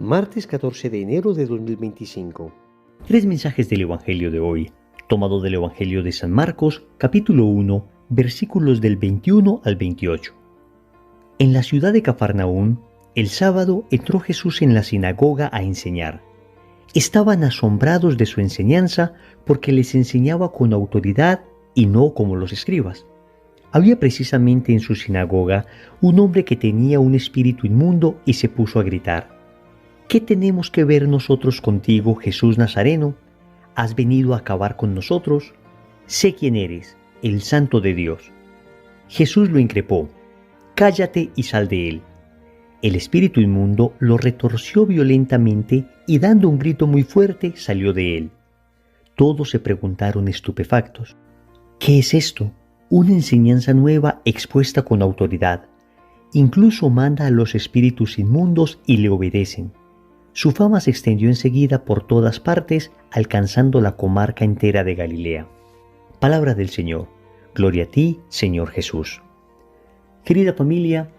Martes 14 de enero de 2025. Tres mensajes del Evangelio de hoy, tomado del Evangelio de San Marcos, capítulo 1, versículos del 21 al 28. En la ciudad de Cafarnaún, el sábado entró Jesús en la sinagoga a enseñar. Estaban asombrados de su enseñanza porque les enseñaba con autoridad y no como los escribas. Había precisamente en su sinagoga un hombre que tenía un espíritu inmundo y se puso a gritar: ¿Qué tenemos que ver nosotros contigo, Jesús Nazareno? ¿Has venido a acabar con nosotros? Sé quién eres, el Santo de Dios. Jesús lo increpó: Cállate y sal de él. El espíritu inmundo lo retorció violentamente y dando un grito muy fuerte salió de él. Todos se preguntaron estupefactos: ¿Qué es esto? Una enseñanza nueva expuesta con autoridad. Incluso manda a los espíritus inmundos y le obedecen. Su fama se extendió enseguida por todas partes, alcanzando la comarca entera de Galilea. Palabra del Señor. Gloria a ti, Señor Jesús. Querida familia,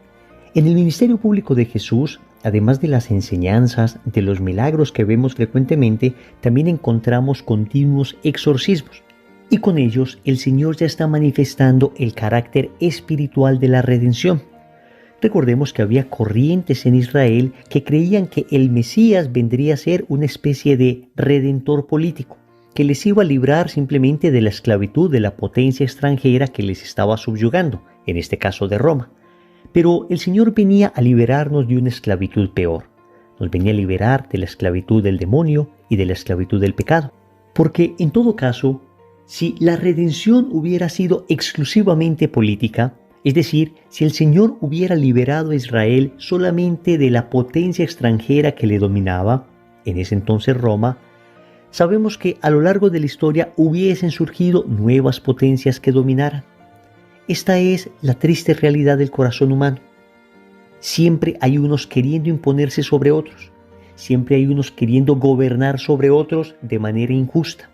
en el ministerio público de Jesús, además de las enseñanzas, de los milagros que vemos frecuentemente, también encontramos continuos exorcismos. Y con ellos el Señor ya está manifestando el carácter espiritual de la redención. Recordemos que había corrientes en Israel que creían que el Mesías vendría a ser una especie de redentor político, que les iba a librar simplemente de la esclavitud de la potencia extranjera que les estaba subyugando, en este caso de Roma. Pero el Señor venía a liberarnos de una esclavitud peor. Nos venía a liberar de la esclavitud del demonio y de la esclavitud del pecado. Porque en todo caso, si la redención hubiera sido exclusivamente política, es decir, si el Señor hubiera liberado a Israel solamente de la potencia extranjera que le dominaba, en ese entonces Roma, sabemos que a lo largo de la historia hubiesen surgido nuevas potencias que dominaran. Esta es la triste realidad del corazón humano. Siempre hay unos queriendo imponerse sobre otros. Siempre hay unos queriendo gobernar sobre otros de manera injusta.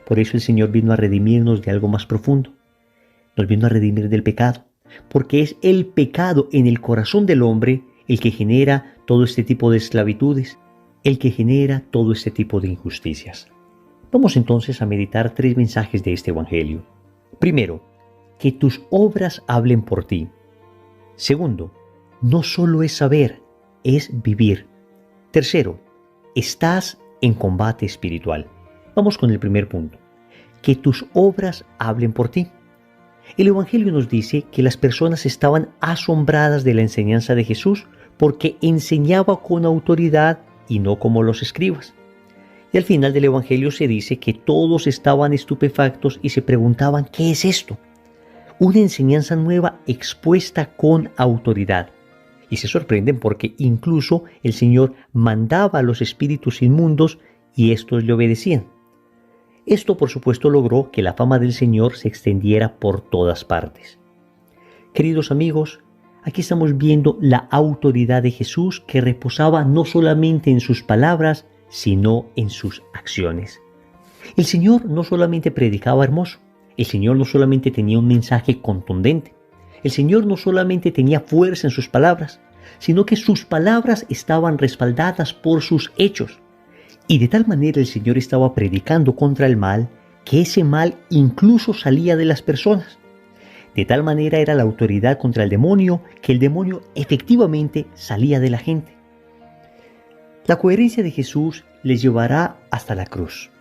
Por eso el Señor vino a redimirnos de algo más profundo. Nos vino a redimir del pecado, porque es el pecado en el corazón del hombre el que genera todo este tipo de esclavitudes, el que genera todo este tipo de injusticias. Vamos entonces a meditar tres mensajes de este Evangelio. Primero, que tus obras hablen por ti. Segundo, no solo es saber, es vivir. Tercero, estás en combate espiritual. Vamos con el primer punto, que tus obras hablen por ti. El Evangelio nos dice que las personas estaban asombradas de la enseñanza de Jesús porque enseñaba con autoridad y no como los escribas. Y al final del Evangelio se dice que todos estaban estupefactos y se preguntaban: ¿qué es esto? Una enseñanza nueva expuesta con autoridad. Y se sorprenden porque incluso el Señor mandaba a los espíritus inmundos y estos le obedecían. Esto, por supuesto, logró que la fama del Señor se extendiera por todas partes. Queridos amigos, aquí estamos viendo la autoridad de Jesús que reposaba no solamente en sus palabras, sino en sus acciones. El Señor no solamente predicaba hermoso, el Señor no solamente tenía un mensaje contundente, el Señor no solamente tenía fuerza en sus palabras, sino que sus palabras estaban respaldadas por sus hechos. Y de tal manera el Señor estaba predicando contra el mal, que ese mal incluso salía de las personas. De tal manera era la autoridad contra el demonio, que el demonio efectivamente salía de la gente. La coherencia de Jesús les llevará hasta la cruz.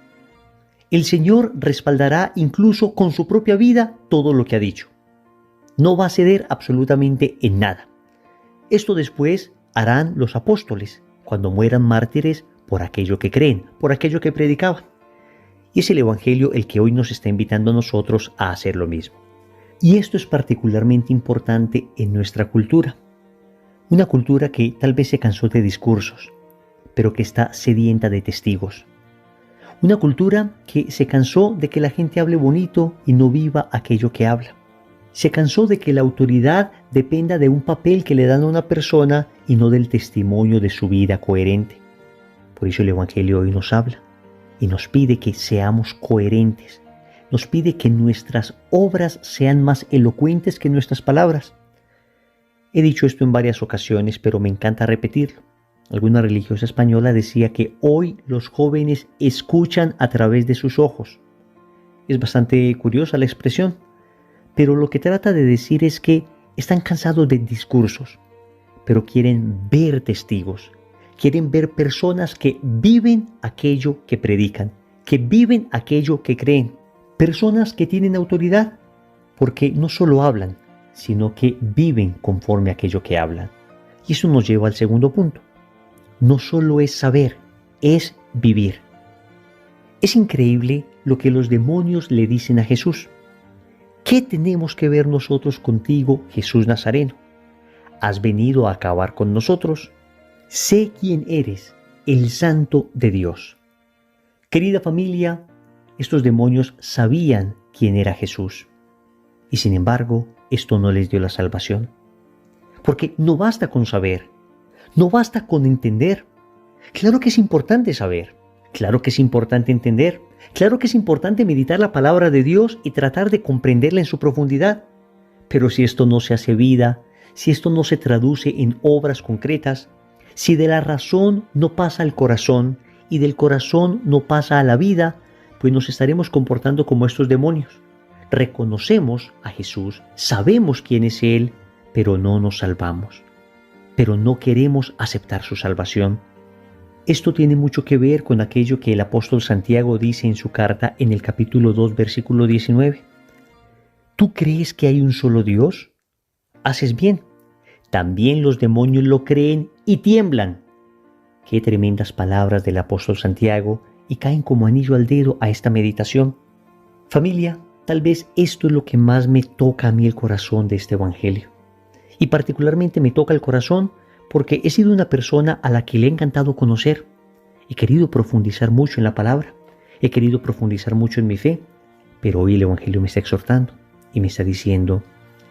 El Señor respaldará incluso con su propia vida todo lo que ha dicho. No va a ceder absolutamente en nada. Esto después harán los apóstoles, cuando mueran mártires por aquello que creen, por aquello que predicaban. Y es el Evangelio el que hoy nos está invitando a nosotros a hacer lo mismo. Y esto es particularmente importante en nuestra cultura. Una cultura que tal vez se cansó de discursos, pero que está sedienta de testigos. Una cultura que se cansó de que la gente hable bonito y no viva aquello que habla. Se cansó de que la autoridad dependa de un papel que le dan a una persona y no del testimonio de su vida coherente. Por eso el Evangelio hoy nos habla y nos pide que seamos coherentes. Nos pide que nuestras obras sean más elocuentes que nuestras palabras. He dicho esto en varias ocasiones, pero me encanta repetirlo. Alguna religiosa española decía que hoy los jóvenes escuchan a través de sus ojos. Es bastante curiosa la expresión, pero lo que trata de decir es que están cansados de discursos, pero quieren ver testigos, quieren ver personas que viven aquello que predican, que viven aquello que creen, personas que tienen autoridad, porque no solo hablan, sino que viven conforme a aquello que hablan. Y eso nos lleva al segundo punto. No solo es saber, es vivir. Es increíble lo que los demonios le dicen a Jesús. ¿Qué tenemos que ver nosotros contigo, Jesús Nazareno? ¿Has venido a acabar con nosotros? Sé quién eres, el Santo de Dios. Querida familia, estos demonios sabían quién era Jesús. Y sin embargo, esto no les dio la salvación. Porque no basta con saber, no basta con entender. Claro que es importante saber, claro que es importante entender, claro que es importante meditar la palabra de Dios y tratar de comprenderla en su profundidad. Pero si esto no se hace vida, si esto no se traduce en obras concretas, si de la razón no pasa al corazón y del corazón no pasa a la vida, pues nos estaremos comportando como estos demonios. Reconocemos a Jesús, sabemos quién es Él, pero no nos salvamos. Pero no queremos aceptar su salvación. Esto tiene mucho que ver con aquello que el apóstol Santiago dice en su carta en el capítulo 2, versículo 19. ¿Tú crees que hay un solo Dios? Haces bien. También los demonios lo creen y tiemblan. Qué tremendas palabras del apóstol Santiago y caen como anillo al dedo a esta meditación. Familia, tal vez esto es lo que más me toca a mí el corazón de este evangelio. Y particularmente me toca el corazón porque he sido una persona a la que le ha encantado conocer. He querido profundizar mucho en la palabra, he querido profundizar mucho en mi fe, pero hoy el evangelio me está exhortando y me está diciendo,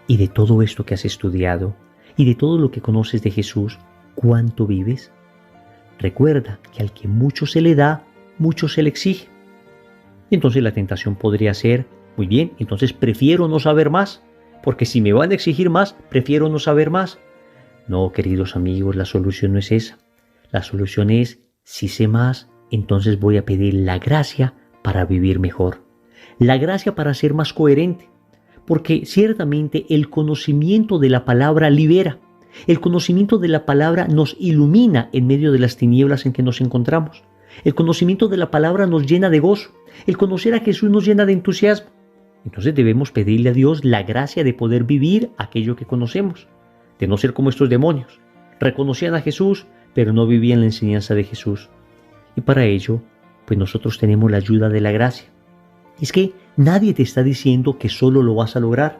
y de todo esto que has estudiado, y de todo lo que conoces de Jesús, ¿cuánto vives? Recuerda que al que mucho se le da, mucho se le exige. Y entonces la tentación podría ser, muy bien, entonces prefiero no saber más, porque si me van a exigir más, prefiero no saber más. No, queridos amigos, la solución no es esa. La solución es, si sé más, entonces voy a pedir la gracia para vivir mejor. La gracia para ser más coherente. Porque ciertamente el conocimiento de la palabra libera. El conocimiento de la palabra nos ilumina en medio de las tinieblas en que nos encontramos. El conocimiento de la palabra nos llena de gozo. El conocer a Jesús nos llena de entusiasmo. Entonces debemos pedirle a Dios la gracia de poder vivir aquello que conocemos, de no ser como estos demonios. Reconocían a Jesús, pero no vivían la enseñanza de Jesús. Y para ello, pues nosotros tenemos la ayuda de la gracia. Es que nadie te está diciendo que solo lo vas a lograr.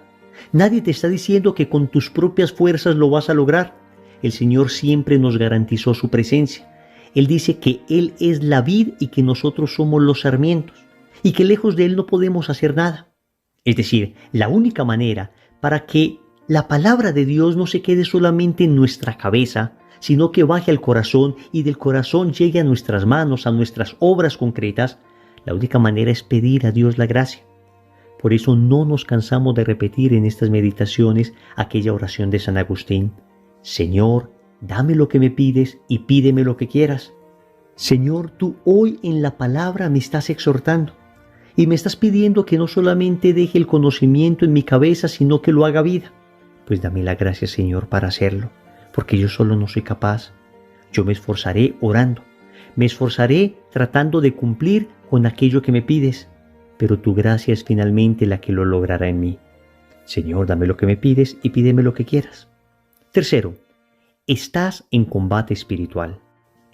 Nadie te está diciendo que con tus propias fuerzas lo vas a lograr. El Señor siempre nos garantizó su presencia. Él dice que Él es la vid y que nosotros somos los sarmientos, y que lejos de Él no podemos hacer nada. Es decir, la única manera para que la palabra de Dios no se quede solamente en nuestra cabeza, sino que baje al corazón y del corazón llegue a nuestras manos, a nuestras obras concretas, la única manera es pedir a Dios la gracia. Por eso no nos cansamos de repetir en estas meditaciones aquella oración de San Agustín. Señor, dame lo que me pides y pídeme lo que quieras. Señor, tú hoy en la palabra me estás exhortando y me estás pidiendo que no solamente deje el conocimiento en mi cabeza, sino que lo haga vida. Pues dame la gracia, Señor, para hacerlo, porque yo solo no soy capaz. Yo me esforzaré orando, me esforzaré tratando de cumplir con aquello que me pides, pero tu gracia es finalmente la que lo logrará en mí. Señor, dame lo que me pides y pídeme lo que quieras. Tercero, estás en combate espiritual.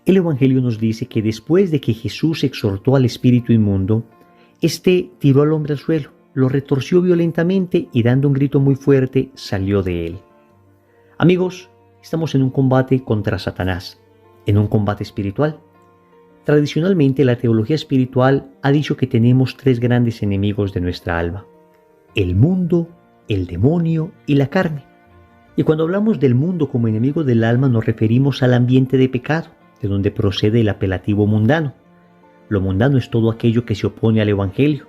El Evangelio nos dice que después de que Jesús exhortó al espíritu inmundo, este tiró al hombre al suelo, lo retorció violentamente y dando un grito muy fuerte salió de él. Amigos, estamos en un combate contra Satanás, en un combate espiritual. Tradicionalmente la teología espiritual ha dicho que tenemos tres grandes enemigos de nuestra alma: el mundo, el demonio y la carne. Y cuando hablamos del mundo como enemigo del alma nos referimos al ambiente de pecado, de donde procede el apelativo mundano. Lo mundano es todo aquello que se opone al Evangelio.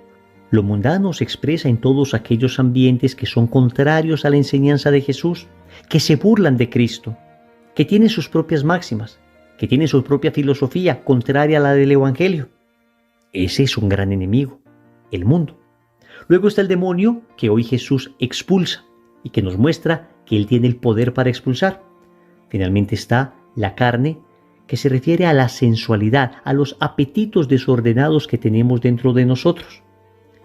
Lo mundano se expresa en todos aquellos ambientes que son contrarios a la enseñanza de Jesús, que se burlan de Cristo, que tienen sus propias máximas, que tienen su propia filosofía contraria a la del Evangelio. Ese es un gran enemigo, el mundo. Luego está el demonio que hoy Jesús expulsa y que nos muestra que Él tiene el poder para expulsar. Finalmente está la carne, que se refiere a la sensualidad, a los apetitos desordenados que tenemos dentro de nosotros.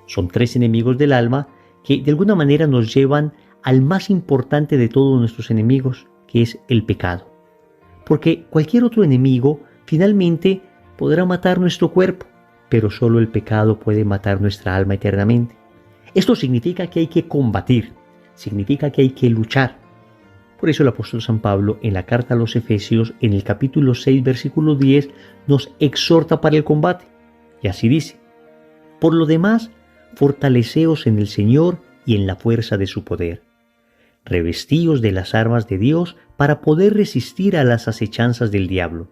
Son tres enemigos del alma que de alguna manera nos llevan al más importante de todos nuestros enemigos, que es el pecado. Porque cualquier otro enemigo finalmente podrá matar nuestro cuerpo, pero solo el pecado puede matar nuestra alma eternamente. Esto significa que hay que combatir, significa que hay que luchar. Por eso el apóstol San Pablo en la carta a los Efesios, en el capítulo 6, versículo 10, nos exhorta para el combate. Y así dice: por lo demás, fortaleceos en el Señor y en la fuerza de su poder. Revestíos de las armas de Dios para poder resistir a las acechanzas del diablo.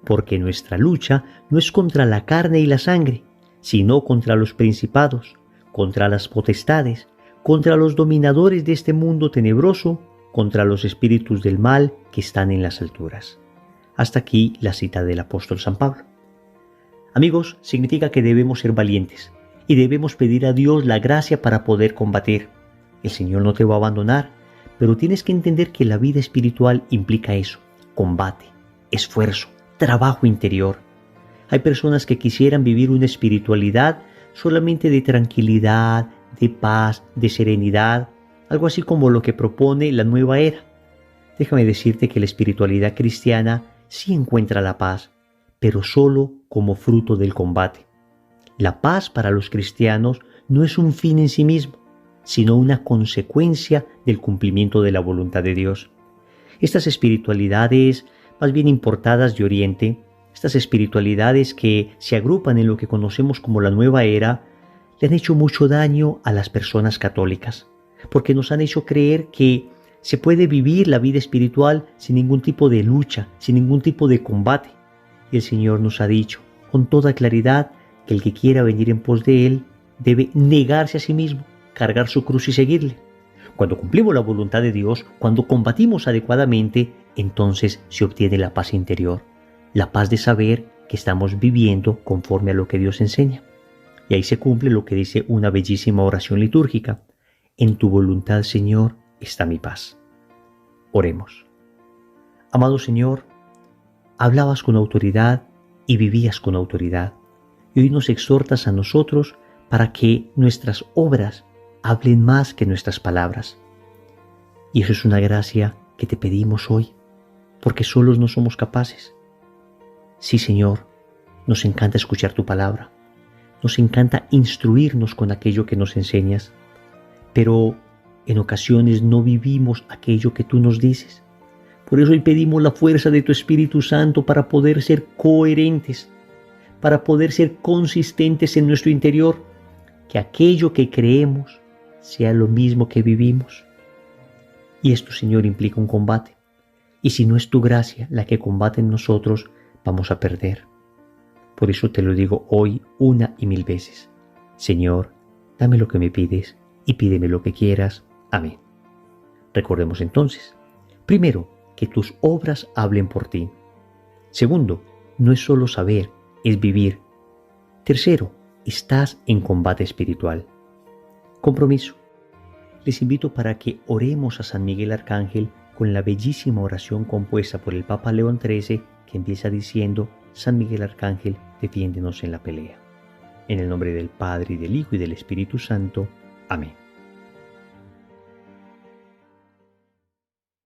Porque nuestra lucha no es contra la carne y la sangre, sino contra los principados, contra las potestades, contra los dominadores de este mundo tenebroso, contra los espíritus del mal que están en las alturas. Hasta aquí la cita del apóstol San Pablo. Amigos, significa que debemos ser valientes y debemos pedir a Dios la gracia para poder combatir. El Señor no te va a abandonar, pero tienes que entender que la vida espiritual implica eso: combate, esfuerzo, trabajo interior. Hay personas que quisieran vivir una espiritualidad solamente de tranquilidad, de paz, de serenidad, algo así como lo que propone la nueva era. Déjame decirte que la espiritualidad cristiana sí encuentra la paz, pero solo como fruto del combate. La paz para los cristianos no es un fin en sí mismo, sino una consecuencia del cumplimiento de la voluntad de Dios. Estas espiritualidades más bien importadas de Oriente, estas espiritualidades que se agrupan en lo que conocemos como la nueva era, le han hecho mucho daño a las personas católicas, porque nos han hecho creer que se puede vivir la vida espiritual sin ningún tipo de lucha, sin ningún tipo de combate. Y el Señor nos ha dicho con toda claridad que el que quiera venir en pos de Él debe negarse a sí mismo, cargar su cruz y seguirle. Cuando cumplimos la voluntad de Dios, cuando combatimos adecuadamente, entonces se obtiene la paz interior, la paz de saber que estamos viviendo conforme a lo que Dios enseña. Y ahí se cumple lo que dice una bellísima oración litúrgica: en tu voluntad, Señor, está mi paz. Oremos. Amado Señor, hablabas con autoridad y vivías con autoridad, y hoy nos exhortas a nosotros para que nuestras obras hablen más que nuestras palabras. Y eso es una gracia que te pedimos hoy, porque solos no somos capaces. Sí, Señor, nos encanta escuchar tu palabra, nos encanta instruirnos con aquello que nos enseñas, pero en ocasiones no vivimos aquello que tú nos dices. Por eso hoy pedimos la fuerza de tu Espíritu Santo para poder ser coherentes, para poder ser consistentes en nuestro interior, que aquello que creemos sea lo mismo que vivimos. Y esto, Señor, implica un combate. Y si no es tu gracia la que combate en nosotros, vamos a perder. Por eso te lo digo hoy una y mil veces: Señor, dame lo que me pides y pídeme lo que quieras. Amén. Recordemos entonces: primero, que tus obras hablen por ti. Segundo, no es solo saber, es vivir. Tercero, estás en combate espiritual. Compromiso. Les invito para que oremos a San Miguel Arcángel con la bellísima oración compuesta por el Papa León XIII, que empieza diciendo: San Miguel Arcángel, defiéndenos en la pelea. En el nombre del Padre, y del Hijo, y del Espíritu Santo. Amén.